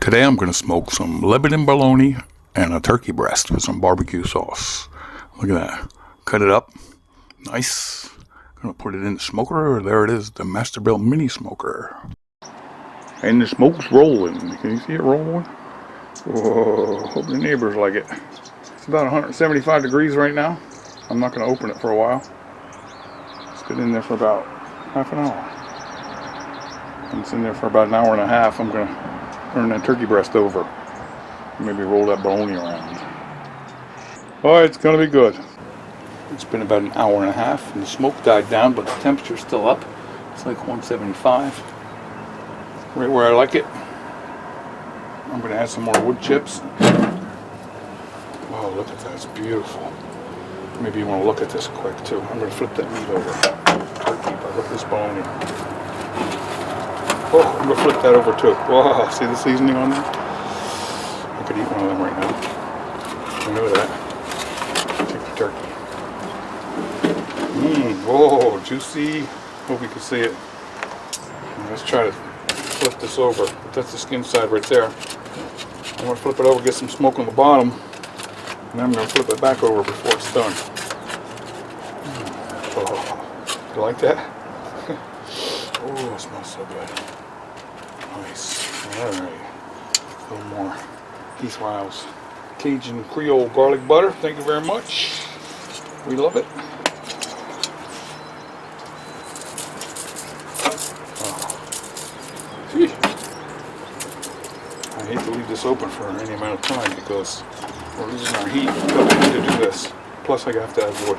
Today I'm going to smoke some Lebanon bologna and a turkey breast with some barbecue sauce. Look at that. Cut it up. Nice. Gonna put it in the smoker. There it is, the Masterbuilt mini smoker. And the smoke's rolling. Can you see it rolling? Whoa, hope the neighbors like it. It's about 175 degrees right now. I'm not gonna open it for a while. It's been in there for about half an hour. And it's in there for about an hour and a half. I'm gonna turn that turkey breast over. Maybe roll that bologna around. Oh, it's gonna be good. It's been about an hour and a half and the smoke died down, but the temperature's still up. It's like 175. Right where I like it. I'm gonna add some more wood chips. Wow, look at that, it's beautiful. Maybe you wanna look at this quick too. I'm gonna flip that meat over. Turkey, but look at this bologna. Oh, I'm gonna flip that over too. Wow, see the seasoning on there? I could eat one of them right now. I know that. Take the turkey. Whoa, juicy. Hope you can see it. Let's try to flip this over. That's the skin side right there. I'm gonna flip it over, get some smoke on the bottom, and then I'm gonna flip it back over before it's done. Oh, you like that? Oh, it smells so good. Nice. Alright. A little more Keith Riles Cajun Creole garlic butter. Thank you very much. We love it. Oh. I hate to leave this open for any amount of time because we're losing our heat to do this. Plus I have to add wood.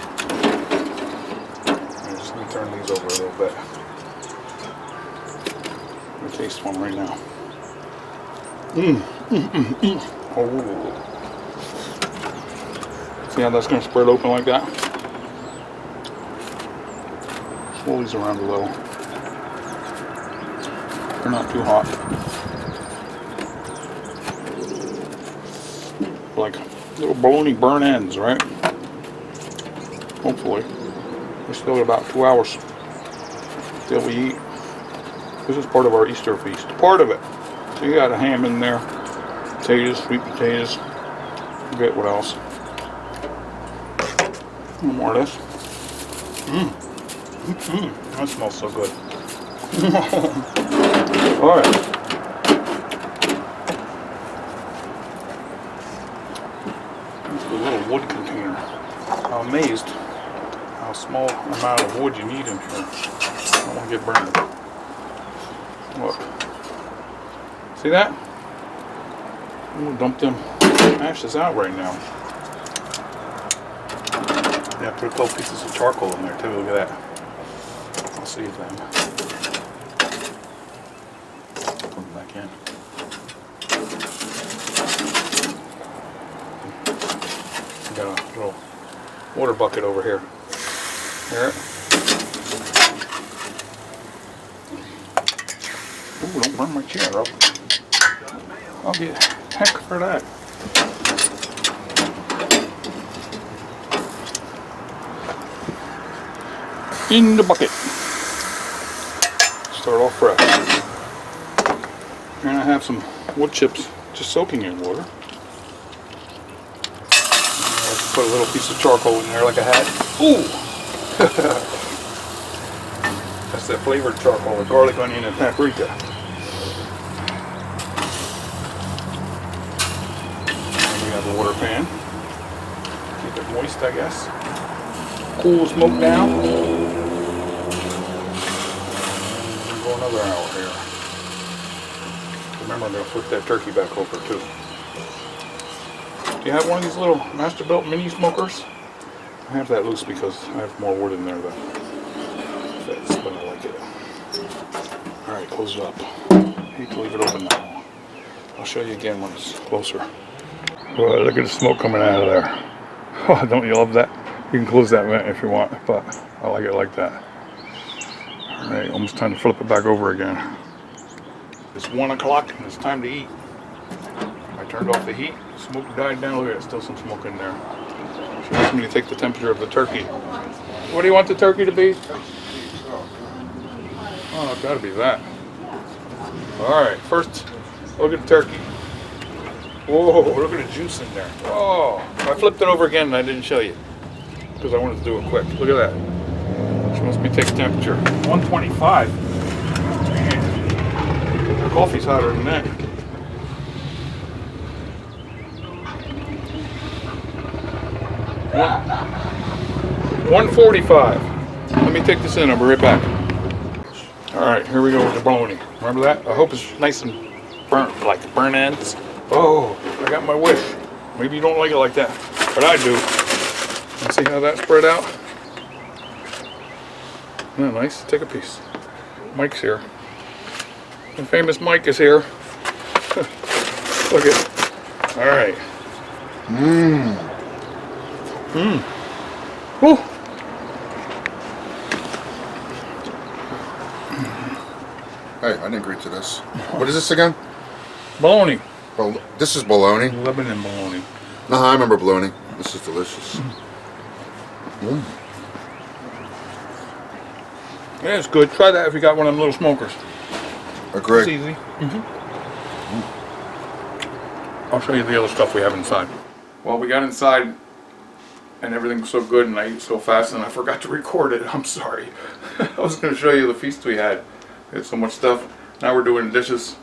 I'm just going to turn these over a little bit. I'm gonna taste one right now. Oh. See how that's gonna spread open like that? Swirl these around a little. They're not too hot. Like little bologna burn ends, right? Hopefully. We still got about 2 hours till we eat. This is part of our Easter feast. Part of it. So you got a ham in there, potatoes, sweet potatoes. Forget what else. A little more of this. That smells so good. Alright. That's a little wood container. I'm amazed how small amount of wood you need in here. I don't want to get burned. Look. See that? I'm gonna dump them ashes out right now. Yeah, put a couple pieces of charcoal in there too. Look at that. I'll save them. Put them back in. I got a little water bucket over here. Here. Ooh, don't burn my chair up. I'll get heck for that. In the bucket. Start off fresh. And I have some wood chips just soaking in water. I put a little piece of charcoal in there like I had. Ooh! That's that flavored charcoal with garlic, onion, and paprika. The water pan. Keep it moist, I guess. Cool the smoke down. Go another hour here. Remember, I'm going to flip that turkey back over too. Do you have one of these little Masterbuilt mini smokers? I have that loose because I have more wood in there than fits, but I like it. Alright, close it up. Hate to leave it open that long. I'll show you again when it's closer. Well, look at the smoke coming out of there. Oh, don't you love that? You can close that vent if you want, but I like it like that. Alright, almost time to flip it back over again. It's 1 o'clock and it's time to eat. I turned off the heat, smoke died down. Look at it, still some smoke in there. She wants me to take the temperature of the turkey. What do you want the turkey to be? Oh, it's gotta be that. Alright, first look at the turkey. Whoa, look at the juice in there. Oh, I flipped it over again and I didn't show you because I wanted to do it quick. Look at that. She wants me to take temperature. 125. The coffee's hotter than that. One, 145. Let me take this in. I'll be right back. All right, here we go with the bologna. Remember that? I hope it's nice and burnt, like burnt ends. Oh, I got my wish. Maybe you don't like it like that, but I do. Let's see how that spread out. Isn't that nice? Take a piece. Mike's here. The famous Mike is here. Look at. All right. Mmm. Mmm. Woo. Hey, I didn't agree to this. What is this again? Bologna. This is bologna. Lebanon bologna. I remember bologna. This is delicious. Mm. Yeah, it's good. Try that if you got one of them little smokers. Agree. It's easy. I'll show you the other stuff we have inside. Well, we got inside and everything was so good and I ate so fast and I forgot to record it. I'm sorry. I was going to show you the feast we had. We had so much stuff. Now we're doing dishes.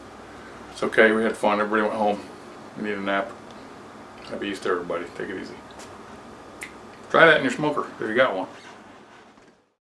It's okay. We had fun. Everybody went home. We need a nap. Happy Easter, everybody. Take it easy. Try that in your smoker if you got one.